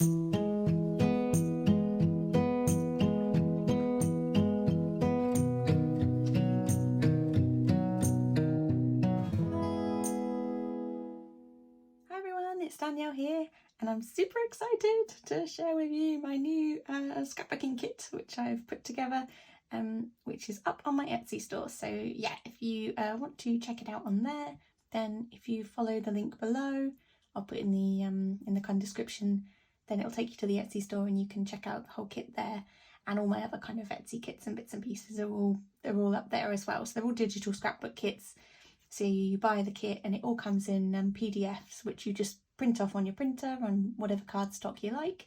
It's Danielle here, and I'm super excited to share with you my new scrapbooking kit which I've put together, which is up on my Etsy store. So yeah, if you want to check it out on there, then if you follow the link below, I'll put in the kind of description, then it'll take you to the Etsy store and you can check out the whole kit there. And all my other kind of Etsy kits and bits and pieces are all up there as well. So they're all digital scrapbook kits. So you buy the kit and it all comes in PDFs, which you just print off on your printer on whatever cardstock you like,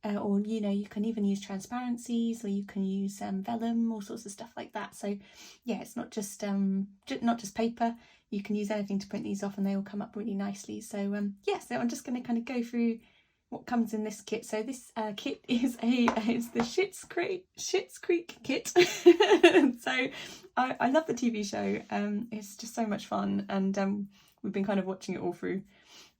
or you can even use transparencies, or you can use vellum, all sorts of stuff like that. So yeah, it's not just paper. You can use anything to print these off, and they all come up really nicely. So yeah, so I'm just going to kind of go through what comes in this kit. So this kit is it's the Schitt's Creek kit. So I love the TV show. It's just so much fun, and we've been kind of watching it all through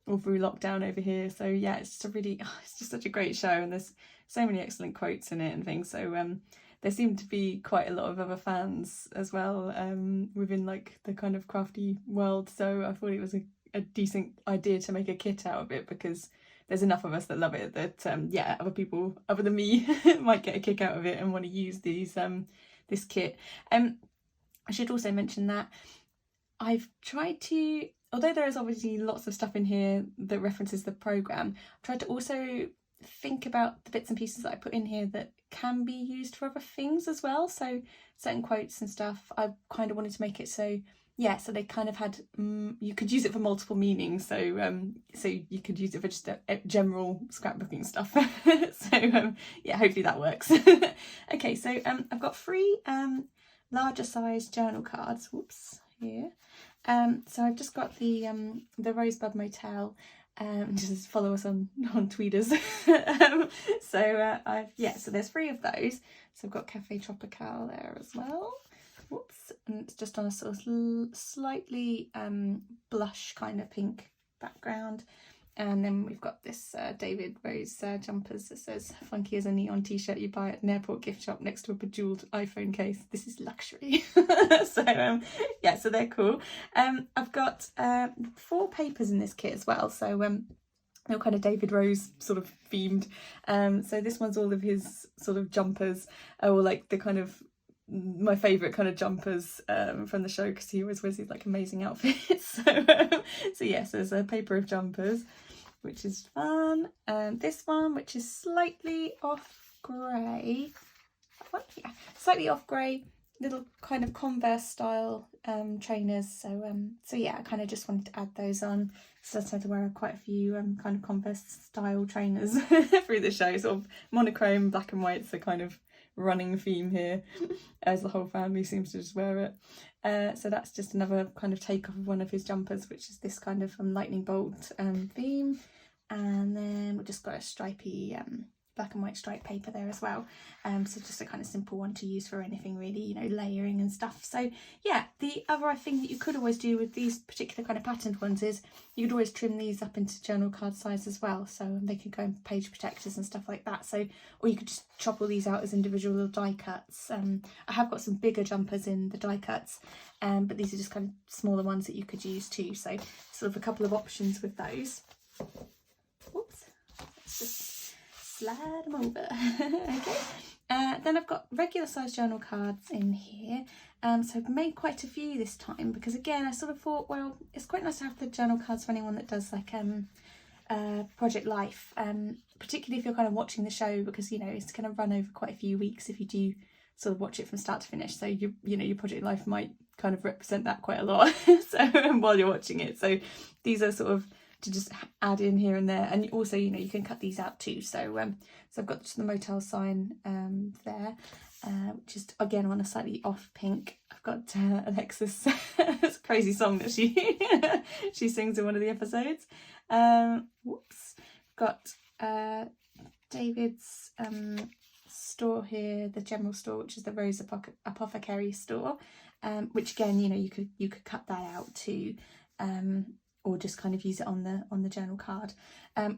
lockdown over here. So yeah, it's just such a great show, and there's so many excellent quotes in it and things. So there seem to be quite a lot of other fans as well within like the kind of crafty world. So I thought it was a decent idea to make a kit out of it, because there's enough of us that love it that yeah, other people other than me might get a kick out of it and want to use this kit. I should also mention that I've tried to, although there is obviously lots of stuff in here that references the programme, I've tried to also think about the bits and pieces that I put in here that can be used for other things as well. So certain quotes and stuff, I kind of wanted to make it so yeah, so they kind of had, you could use it for multiple meanings. So you could use it for just general scrapbooking stuff. So yeah, hopefully that works. Okay, so I've got 3 larger size journal cards. Whoops, here. So I've just got the Rosebud Motel. Just follow us on tweeters. So there's 3 of those. So I've got Cafe Tropical there as well. Whoops, and it's just on a sort of slightly blush kind of pink background. And then we've got this David Rose jumpers that says "funky as a neon t-shirt you buy at an airport gift shop next to a bejeweled iPhone case. This is luxury." So yeah, so they're cool. I've got 4 papers in this kit as well. So they're kind of David Rose sort of themed. So this one's all of his sort of jumpers, or like the kind of my favourite kind of jumpers from the show, because he always wears these like amazing outfits. So yes, there's a paper of jumpers, which is fun. This one, which is slightly off grey. That one, yeah, slightly off grey, little kind of Converse style trainers. So yeah, I kind of just wanted to add those on. So I had to wear quite a few kind of Converse style trainers through the show, sort of monochrome, black and white's a kind of running theme here, as the whole family seems to just wear it. So that's just another kind of take off of one of his jumpers, which is this kind of lightning bolt theme. And then we've just got a stripy black and white striped paper there as well. So just a kind of simple one to use for anything really, layering and stuff. So yeah, the other thing that you could always do with these particular kind of patterned ones is you could always trim these up into journal card size as well, so they could go in page protectors and stuff like that. So, or you could just chop all these out as individual little die cuts. I have got some bigger jumpers in the die cuts, but these are just kind of smaller ones that you could use too. So sort of a couple of options with those. Whoops, let's just slide them over. Okay, then I've got regular size journal cards in here. So I've made quite a few this time, because again I sort of thought, well, it's quite nice to have the journal cards for anyone that does like Project Life, particularly if you're kind of watching the show, because it's going to run over quite a few weeks if you do sort of watch it from start to finish. So your Project Life might kind of represent that quite a lot. So while you're watching it, so these are sort of to just add in here and there, and also you can cut these out too. So I've got just the motel sign there, which is again on a slightly off pink. I've got Alexis, it's a crazy song that she she sings in one of the episodes. Whoops, got David's store here, the general store, which is the Rose Apothecary store, which again you could cut that out too. or just kind of use it on the journal card.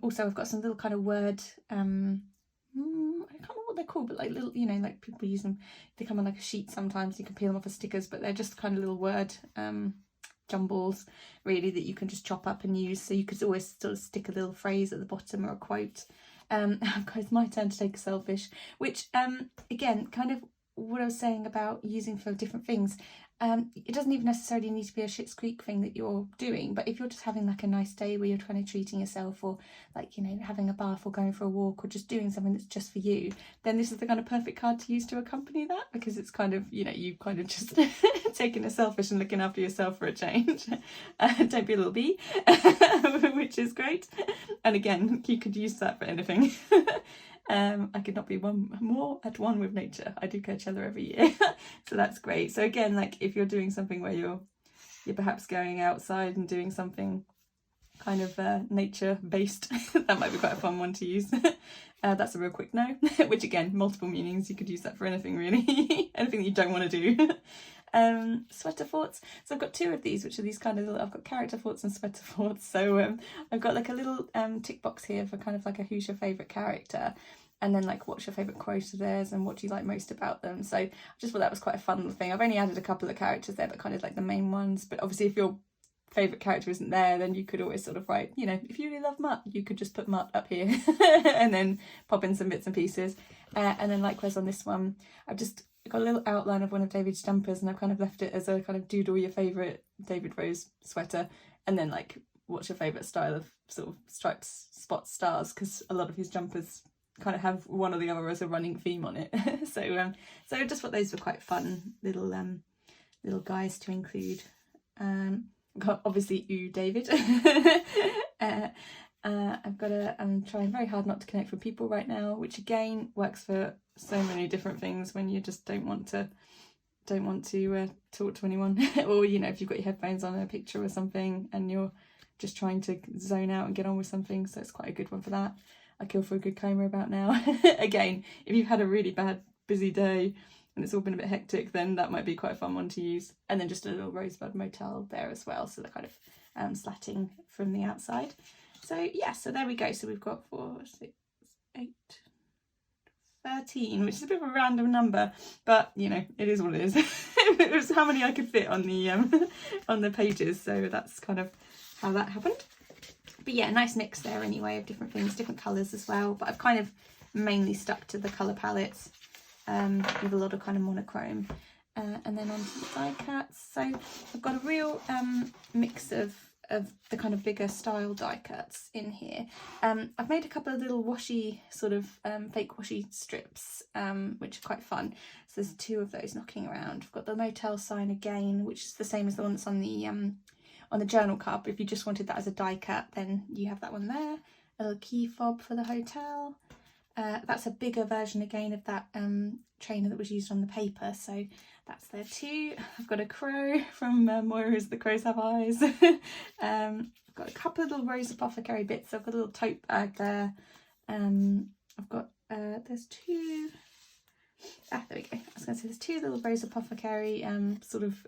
Also, I've got some little kind of word, I can't remember what they're called, but like little, you know, like people use them, they come on like a sheet sometimes, you can peel them off as stickers, but they're just kind of little word jumbles really that you can just chop up and use. So you could always sort of stick a little phrase at the bottom or a quote. It's my turn to take a selfish, which again, kind of what I was saying about using for different things. It doesn't even necessarily need to be a Schitt's Creek thing that you're doing, but if you're just having like a nice day where you're kind of treating yourself, or like, you know, having a bath or going for a walk or just doing something that's just for you, then this is the kind of perfect card to use to accompany that, because it's kind of, you know, you kind of just taking a selfish and looking after yourself for a change. Don't be a little bee, which is great. And again, you could use that for anything. I could not be more at one with nature. I do Coachella every year, so that's great. So again, like if you're doing something where you're perhaps going outside and doing something kind of nature based, that might be quite a fun one to use. That's a real quick no, which again, multiple meanings. You could use that for anything really, anything that you don't want to do. Sweater thoughts. So I've got two of these, which are these kind of little, I've got character thoughts and sweater thoughts. So I've got like a little tick box here for kind of like a who's your favourite character, and then like what's your favourite quote of theirs and what do you like most about them. So I just thought that was quite a fun little thing. I've only added a couple of characters there, but kind of like the main ones. But obviously if your favourite character isn't there, then you could always sort of write, you know, if you really love Mutt, you could just put Mutt up here and then pop in some bits and pieces. And then likewise on this one, I've just got a little outline of one of David's jumpers, and I've kind of left it as a kind of doodle your favourite David Rose sweater, and then like what's your favourite style of sort of stripes, spots, stars, because a lot of his jumpers kind of have one or the other as a running theme on it. So I just thought those were quite fun little guys to include. Got obviously you, David. I'm trying very hard not to connect with people right now, which again works for so many different things when you just don't want to talk to anyone. Or, you know, if you've got your headphones on a picture or something and you're just trying to zone out and get on with something, so it's quite a good one for that. I kill for a good coma about now. Again, if you've had a really bad busy day and it's all been a bit hectic, then that might be quite a fun one to use. And then just a little rosebud motel there as well, so they're kind of slatting from the outside. So yeah, so there we go. So we've got 4, 6, 8, 13, which is a bit of a random number, but you know, it is what it is. It was how many I could fit on the pages, so that's kind of how that happened. But yeah, nice mix there anyway of different things, different colours as well. But I've kind of mainly stuck to the colour palettes with a lot of kind of monochrome. And then on to the die cuts. So I've got a real mix of the kind of bigger style die cuts in here. I've made a couple of little washi sort of fake washi strips, which are quite fun. So there's 2 of those knocking around. I've got the motel sign again, which is the same as the one that's on the journal card, but if you just wanted that as a die cut, then you have that one there. A little key fob for the hotel. That's a bigger version again of that trainer that was used on the paper, so that's there too. I've got a crow from Moira's The Crows Have Eyes. I've got a couple of little Rose Apothecary bits. So I've got a little tote bag there. I've got there's 2. There we go. I was going to say there's 2 little Rose Apothecary sort of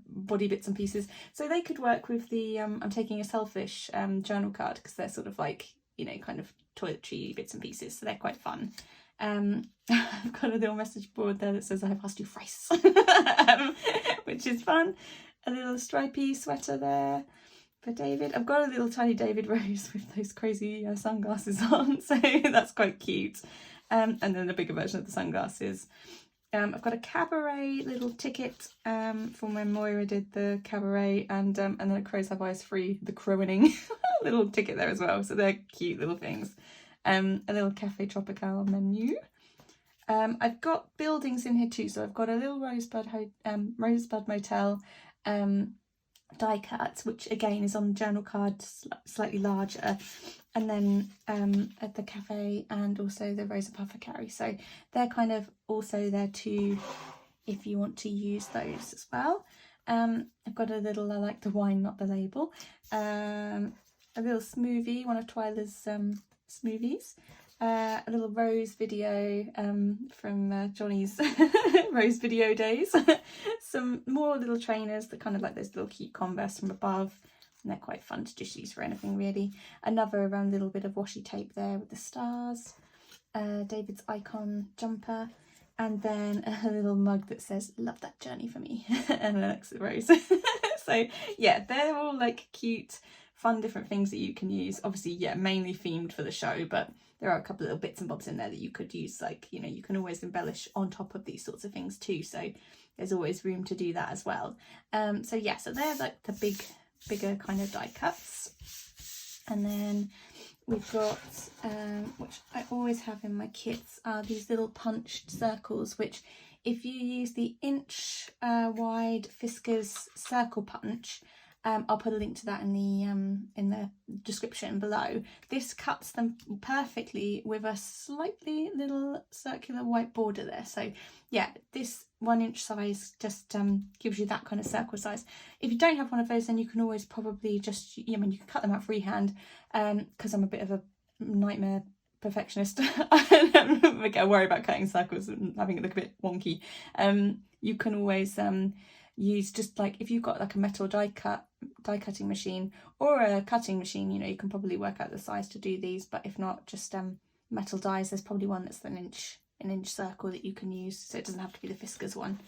body bits and pieces, so they could work with the I'm taking a selfish journal card, because they're sort of like, you know, kind of toiletry bits and pieces, so they're quite fun. I've got a little message board there that says I've asked you thrice, which is fun. A little stripy sweater there for David. I've got a little tiny David Rose with those crazy sunglasses on, so that's quite cute. And then the bigger version of the sunglasses. I've got a cabaret little ticket from when Moira did the cabaret, and then a Crows Have Eyes free, the crowing little ticket there as well. So they're cute little things. A little Cafe Tropical menu. I've got buildings in here too. So I've got a little Rosebud Motel die cut, which again is on the journal card, slightly larger, and then at the cafe, and also the Rose Apothecary. So they're kind of also there too if you want to use those as well. I've got a little I like the wine, not the label. A little smoothie, one of Twyla's smoothies. A little Rose video from Johnny's Rose video days. Some more little trainers that kind of like those little cute Converse from above. and they're quite fun to just use for anything really. Another little bit of washi tape there with the stars, David's icon jumper, and then a little mug that says "Love that journey for me" and an exit rose. So yeah, they're all like cute, fun different things that you can use. Obviously, yeah, mainly themed for the show, but there are a couple of little bits and bobs in there that you could use. Like, you know, you can always embellish on top of these sorts of things too, so there's always room to do that as well. So yeah, so they're like the bigger kind of die cuts. And then we've got, which I always have in my kits, are these little punched circles, which if you use the inch wide Fiskars circle punch, I'll put a link to that in the description below. This cuts them perfectly with a slightly little circular white border there. So yeah, this 1 inch size just gives you that kind of circle size. If you don't have one of those, then you can always probably just, I mean, you can cut them out freehand, because I'm a bit of a nightmare perfectionist. I worry about cutting circles and having it look a bit wonky. You can always use, just like if you've got like a metal die cutting machine or a cutting machine, you know, you can probably work out the size to do these. But if not, just metal dies, there's probably one that's an inch circle that you can use, so it doesn't have to be the Fiskars one.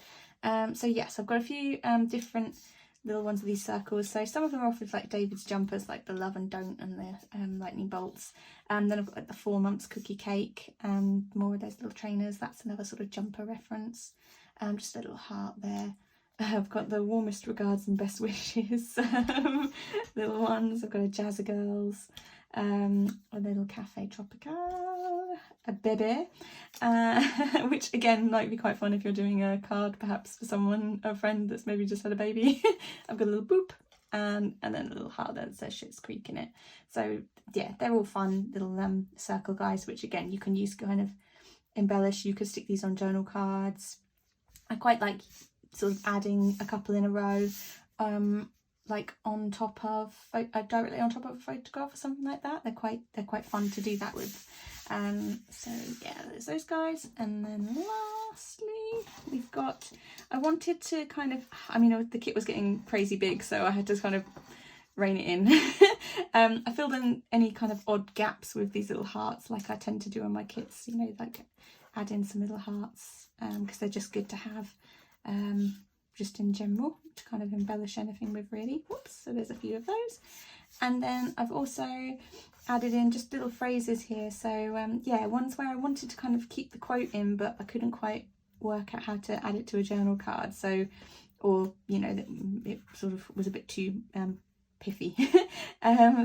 So yes, I've got a few different little ones of these circles. So some of them are off with like David's jumpers, like the love and don't and the lightning bolts. Then I've got like the 4 months cookie cake, more of those little trainers. That's another sort of jumper reference. Just a little heart there. I've got the warmest regards and best wishes little ones. I've got a Jazza Girls, a little Cafe Tropical, a bebe, which again might be quite fun if you're doing a card perhaps for someone, a friend that's maybe just had a baby. I've got a little boop, and then a little heart that says Schitt's Creek in it. So yeah, they're all fun little circle guys, which again you can use kind of embellish. You could stick these on journal cards. I quite like sort of adding a couple in a row, like on top of directly on top of a photograph or something like that. They're quite fun to do that with. So yeah, there's those guys. And then lastly we've got, I wanted to kind of, I mean, the kit was getting crazy big, so I had to kind of rein it in. I filled in any kind of odd gaps with these little hearts, like I tend to do on my kits, you know, like add in some little hearts, because they're just good to have, just in general, to kind of embellish anything with really. Whoops, so there's a few of those. And then I've also added in just little phrases here. So yeah, ones where I wanted to kind of keep the quote in, but I couldn't quite work out how to add it to a journal card. So, or, you know, it sort of was a bit too piffy.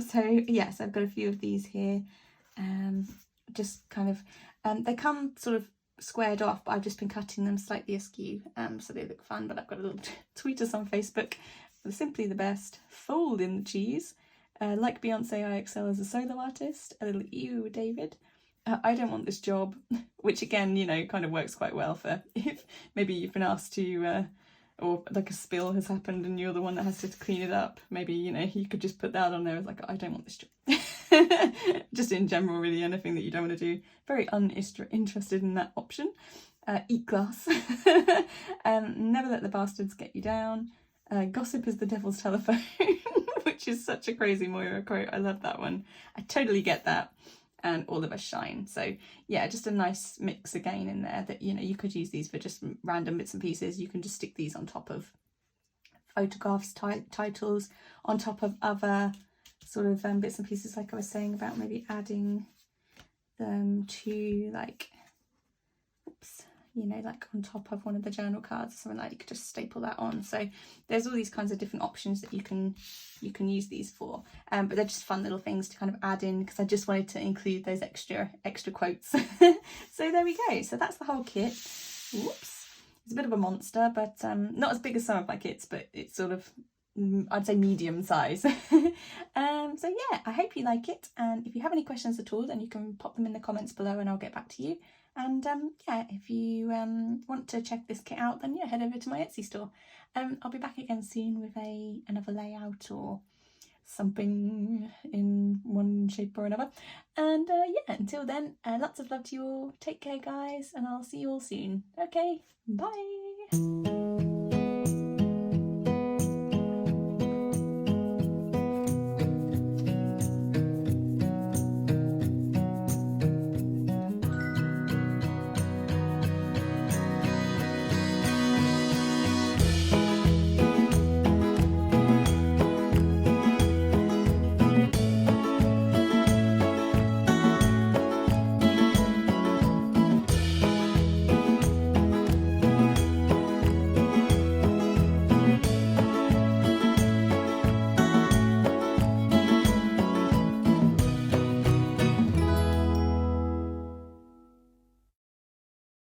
So yes, I've got a few of these here. Just kind of, they come sort of squared off, but I've just been cutting them slightly askew, so they look fun. But I've got a little tweet us on Facebook with simply the best, fold in the cheese, like Beyonce I excel as a solo artist, a little ew David, I don't want this job, which again, you know, kind of works quite well for if maybe you've been asked to or like a spill has happened and you're the one that has to clean it up. Maybe, you know, you could just put that on there as like, I don't want this job. Just in general, really, anything that you don't want to do. Very uninterested in that option. Eat glass. Never let the bastards get you down. Gossip is the devil's telephone, which is such a crazy Moira quote. I love that one. I totally get that. And all of us shine. So yeah, just a nice mix again in there that, you know, you could use these for just random bits and pieces. You can just stick these on top of photographs, titles, on top of other sort of bits and pieces, like I was saying about maybe adding them to, like, oops, you know, like on top of one of the journal cards or something, like you could just staple that on. So there's all these kinds of different options that you can use these for, but they're just fun little things to kind of add in, because I just wanted to include those extra quotes. So there we go. So that's the whole kit. Whoops, it's a bit of a monster, but not as big as some of my kits, but it's sort of, I'd say, medium size. So yeah, I hope you like it, and if you have any questions at all, then you can pop them in the comments below and I'll get back to you. And yeah, if you want to check this kit out, then yeah, head over to my Etsy store. I'll be back again soon with another layout or something in one shape or another. And yeah, until then, lots of love to you all. Take care, guys, and I'll see you all soon. Okay, bye.